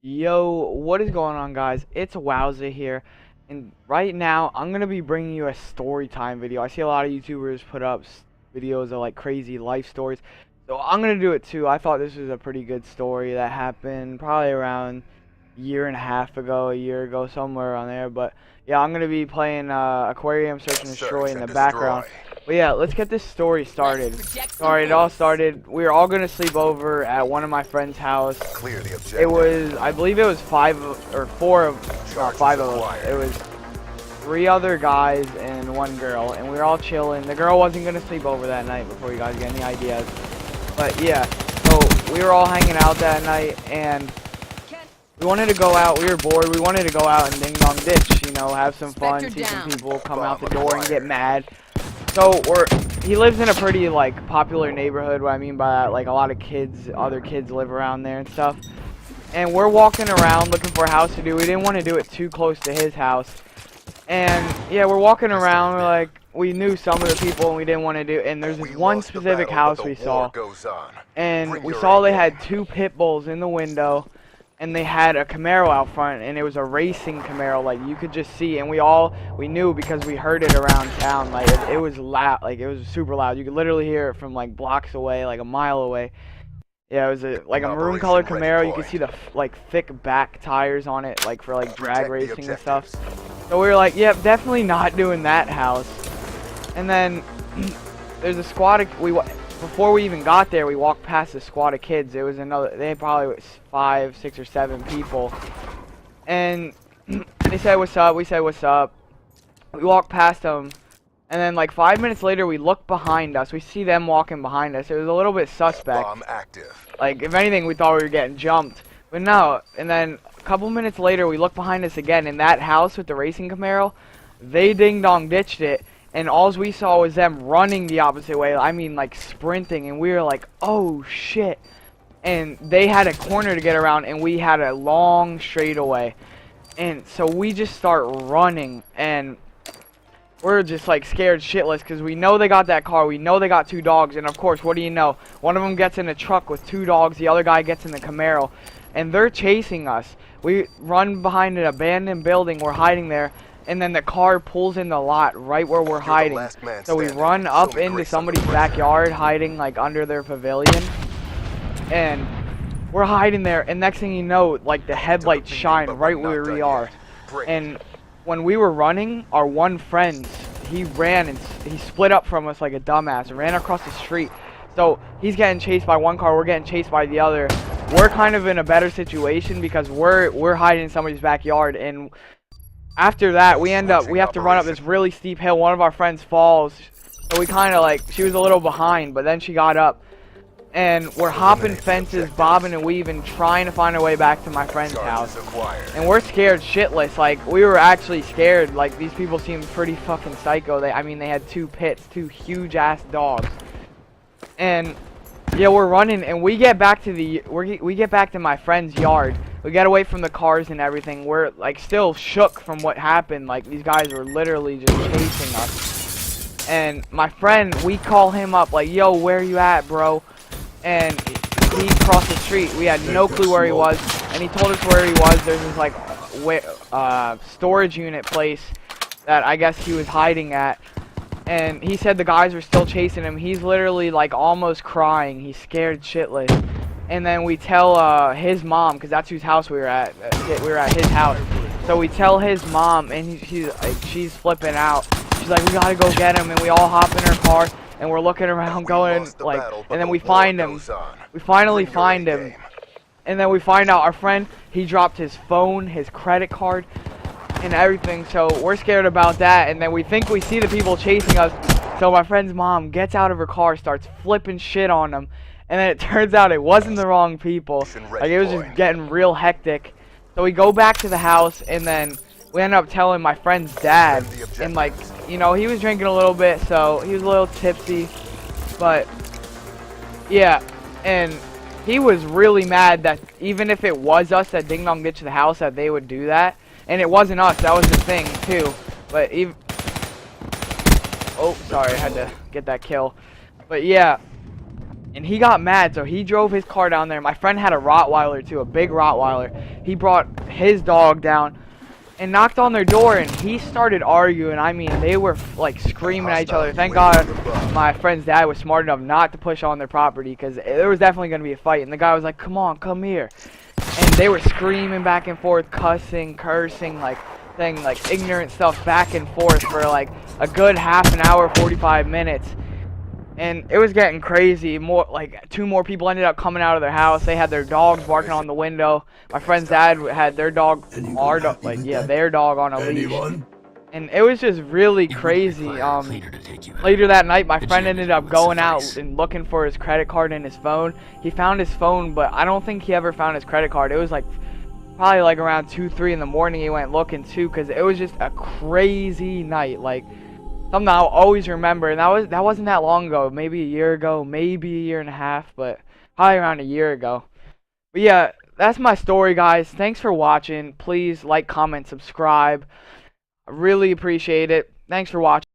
Yo, what is going on, guys? It's Wowza here, and right now I'm gonna be bringing you a story time video. I see a lot of YouTubers put up videos of like crazy life stories, so I'm gonna do it too. I thought this was a pretty good story that happened probably around a year and a half ago, a year ago, somewhere around there. But yeah, I'm gonna be playing Aquarium Search and Destroy in the background. But yeah, let's get this story started. Alright, it all started. We were all gonna sleep over at one of my friend's house. Clear the objective. It was, I believe it was four of, not five of us. It was three other guys and one girl, and we were all chilling. The girl wasn't gonna sleep over that night before you guys get any ideas. But yeah, so we were all hanging out that night, and we wanted to go out. We were bored. We wanted to go out and ding dong ditch, you know, have some fun, see some people come out the door and get mad. So he lives in a pretty like popular neighborhood. What I mean by that, like a lot of kids, other kids live around there and stuff. And we're walking around looking for a house to do. We didn't want to do it too close to his house. And yeah, we're walking around. We're like, we knew some of the people, and we didn't want to do. And there's this one specific house we saw, and we saw they had two pit bulls in the window. And they had a Camaro out front, and it was a racing Camaro, like you could just see, and we knew because we heard it around town, like it was loud, like it was super loud. You could literally hear it from like blocks away, like a mile away. Yeah, it was like a maroon colored Camaro. You could see the like thick back tires on it, like for like drag racing and stuff. So we were like, yep, definitely not doing that house. And then there's a squad of, before we even got there, we walked past a squad of kids. It was another, they probably was 5, 6, or 7 people. And they said, what's up? We said, what's up? We walked past them. And then like 5 minutes later, we look behind us. We see them walking behind us. It was a little bit suspect. Bomb active. Like, if anything, we thought we were getting jumped. But no. And then a couple minutes later, we look behind us again. In that house with the racing Camaro, they ding-dong ditched it. And all we saw was them running the opposite way. I mean, like, sprinting. And we were like, oh, shit. And they had a corner to get around, and we had a long straightaway. And so we just start running. And we're just, like, scared shitless. Because we know they got that car. We know they got 2 dogs. And, of course, what do you know? One of them gets in a truck with 2 dogs. The other guy gets in the Camaro. And they're chasing us. We run behind an abandoned building. We're hiding there. And then the car pulls in the lot right where we're hiding. So we run up into somebody's backyard, hiding like under their pavilion. And we're hiding there, and next thing you know, like the headlights shine right where we are. And when we were running, our one friend, he ran and he split up from us like a dumbass and ran across the street. So he's getting chased by one car, we're getting chased by the other. We're kind of in a better situation because we're hiding in somebody's backyard. And after that, we have to run up this really steep hill. One of our friends falls, so we kind of like, she was a little behind, but then she got up. And we're hopping fences, bobbing and weaving, trying to find our way back to my friend's house. And we're scared shitless. Like, we were actually scared. Like, these people seemed pretty fucking psycho. I mean, they had 2 pits, 2 huge-ass dogs. And yeah, we're running, and we get back to we get back to my friend's yard. We get away from the cars and everything. We're like still shook from what happened. Like, these guys were literally just chasing us. And my friend, we call him up like, yo, where are you at, bro? And he crossed the street. We had no clue where he was, and he told us where he was. There's this like storage unit place that I guess he was hiding at. And he said the guys were still chasing him. He's literally like almost crying. He's scared shitless. And then we tell his mom, because that's whose house we were at. We were at his house. So we tell his mom, and she's flipping out. She's like, we gotta go get him. And we all hop in her car, and we're looking around, going like, and then we find him. We finally find him. And then we find out our friend, he dropped his phone, his credit card, and everything. So we're scared about that. And then we think we see the people chasing us. So my friend's mom gets out of her car, starts flipping shit on them. And then it turns out it wasn't the wrong people. Like, it was just getting real hectic. So we go back to the house, and then we end up telling my friend's dad. And like, you know, he was drinking a little bit, so he was a little tipsy. But yeah, and he was really mad that even if it was us that ding dong ditched the house, that they would do that. And it wasn't us, that was the thing too. But even, oh sorry, I had to get that kill. But yeah, And he got mad, so he drove his car down there. My friend had a Rottweiler too, a big Rottweiler. He brought his dog down and knocked on their door, and he started arguing. I mean, they were like screaming at each other. Thank God my friend's dad was smart enough not to push on their property, because there was definitely going to be a fight. And the guy was like, come on, come here. And they were screaming back and forth, cussing, cursing, like saying like ignorant stuff back and forth for like a good half an hour, 45 minutes. And it was getting crazy. More like 2 more people ended up coming out of their house. They had their dogs barking on the window. My friend's dad had their dog, their dog on a leash. And it was just really crazy. Later that night, my friend ended up going out and looking for his credit card and his phone. He found his phone, but I don't think he ever found his credit card. It was like probably like around 2, 3 in the morning he went looking too, because it was just a crazy night. Like something I'll always remember, and that wasn't that long ago. Maybe a year ago, maybe a year and a half, but probably around a year ago. But yeah, that's my story, guys. Thanks for watching. Please like, comment, subscribe. I really appreciate it. Thanks for watching.